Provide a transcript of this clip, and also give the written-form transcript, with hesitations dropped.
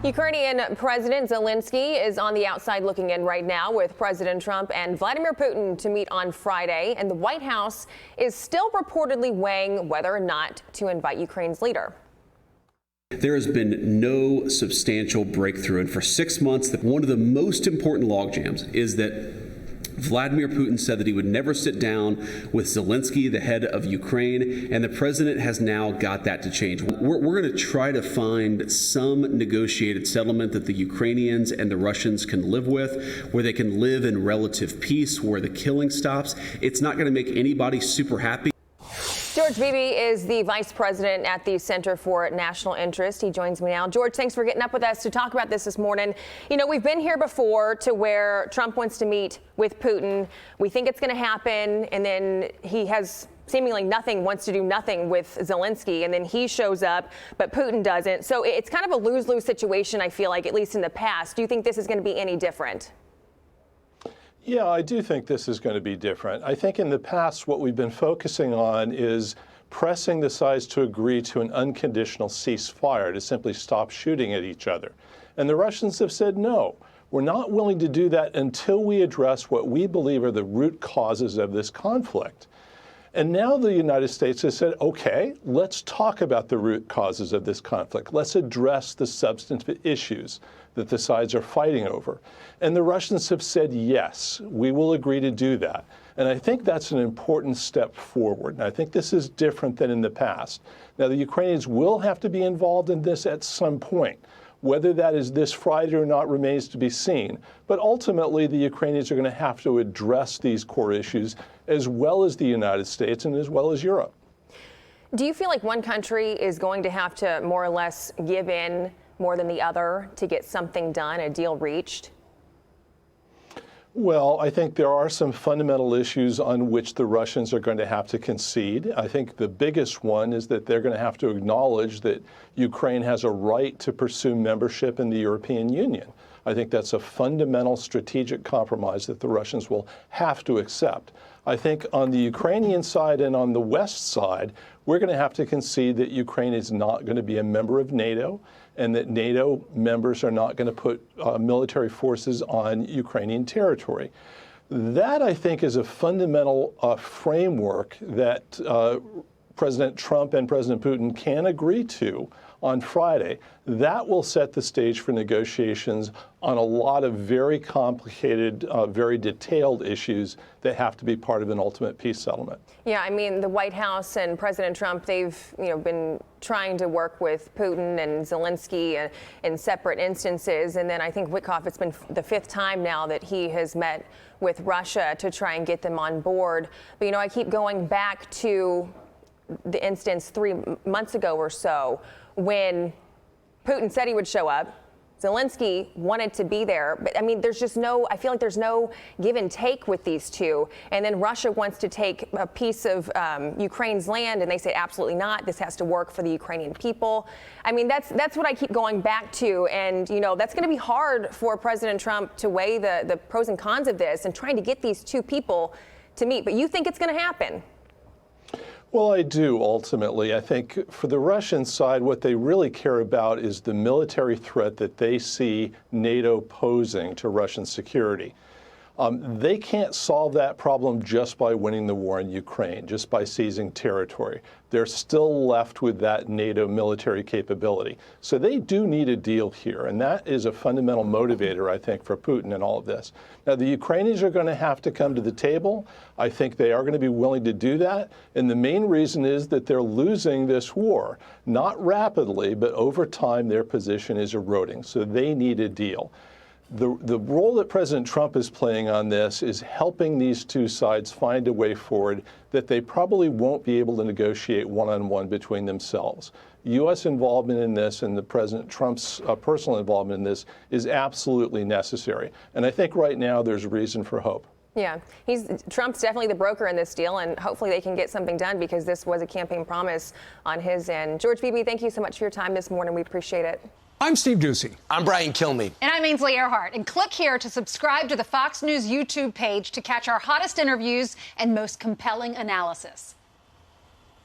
Ukrainian President Zelensky is on the outside looking in right now with President Trump and Vladimir Putin to meet on Friday, and the White House is still reportedly weighing whether or not to invite Ukraine's leader. There has been no substantial breakthrough, and for 6 months, one of the most important logjams is that Vladimir Putin said that he would never sit down with Zelensky, the head of Ukraine, and the president has now got that to change. We're going to try to find some negotiated settlement that the Ukrainians and the Russians can live with, where they can live in relative peace, where the killing stops. It's not going to make anybody super happy. George Beebe is the vice president at the Center for National Interest. He joins me now. George, thanks for getting up with us to talk about this morning. You know, we've been here before to where Trump wants to meet with Putin. We think it's going to happen, and then he has seemingly wants to do nothing with Zelensky, and then he shows up, but Putin doesn't. So it's kind of a lose-lose situation, I feel like, at least in the past. Do you think this is going to be any different? Yeah, I do think this is going to be different. I think in the past, what we've been focusing on is pressing the sides to agree to an unconditional ceasefire, to simply stop shooting at each other. And the Russians have said, no, we're not willing to do that until we address what we believe are the root causes of this conflict. And now the United States has said, okay, let's talk about the root causes of this conflict. Let's address the substantive issues that the sides are fighting over. And the Russians have said, yes, we will agree to do that. And I think that's an important step forward. And I think this is different than in the past. Now, the Ukrainians will have to be involved in this at some point. Whether that is this Friday or not remains to be seen. But ultimately, the Ukrainians are going to have to address these core issues as well as the United States and as well as Europe. Do you feel like one country is going to have to more or less give in more than the other to get something done, a deal reached? Well, I think there are some fundamental issues on which the Russians are going to have to concede. I think the biggest one is that they're going to have to acknowledge that Ukraine has a right to pursue membership in the European Union. I think that's a fundamental strategic compromise that the Russians will have to accept. I think on the Ukrainian side and on the West side, we're going to have to concede that Ukraine is not going to be a member of NATO, and that NATO members are not going to put military forces on Ukrainian territory. That, I think, is a fundamental framework that President Trump and President Putin can agree to on Friday. That will set the stage for negotiations on a lot of very complicated, very detailed issues that have to be part of an ultimate peace settlement. Yeah, I mean, the White House and President Trump, they've been trying to work with Putin and Zelensky in separate instances. And then I think Witkoff, it's been the 5th time now that he has met with Russia to try and get them on board. But, I keep going back to the instance 3 months ago or so when Putin said he would show up. Zelensky wanted to be there. But I mean, I feel like there's no give and take with these two. And then Russia wants to take a piece of Ukraine's land, and they say, absolutely not. This has to work for the Ukrainian people. I mean, that's what I keep going back to. And, that's going to be hard for President Trump to weigh the pros and cons of this and trying to get these two people to meet. But you think it's going to happen? Well, I do, ultimately. I think for the Russian side, what they really care about is the military threat that they see NATO posing to Russian security. They can't solve that problem just by winning the war in Ukraine, just by seizing territory. They're still left with that NATO military capability. So they do need a deal here, and that is a fundamental motivator, I think, for Putin in all of this. Now, the Ukrainians are going to have to come to the table. I think they are going to be willing to do that, and the main reason is that they're losing this war. Not rapidly, but over time, their position is eroding, so they need a deal. The role that President Trump is playing on this is helping these two sides find a way forward that they probably won't be able to negotiate one-on-one between themselves. U.S. involvement in this and the President Trump's personal involvement in this is absolutely necessary. And I think right now there's reason for hope. Yeah, Trump's definitely the broker in this deal, and hopefully they can get something done because this was a campaign promise on his end. George Beebe, thank you so much for your time this morning. We appreciate it. I'm Steve Ducey. I'm Brian Kilmeade. And I'm Ainsley Earhart. And click here to subscribe to the Fox News YouTube page to catch our hottest interviews and most compelling analysis.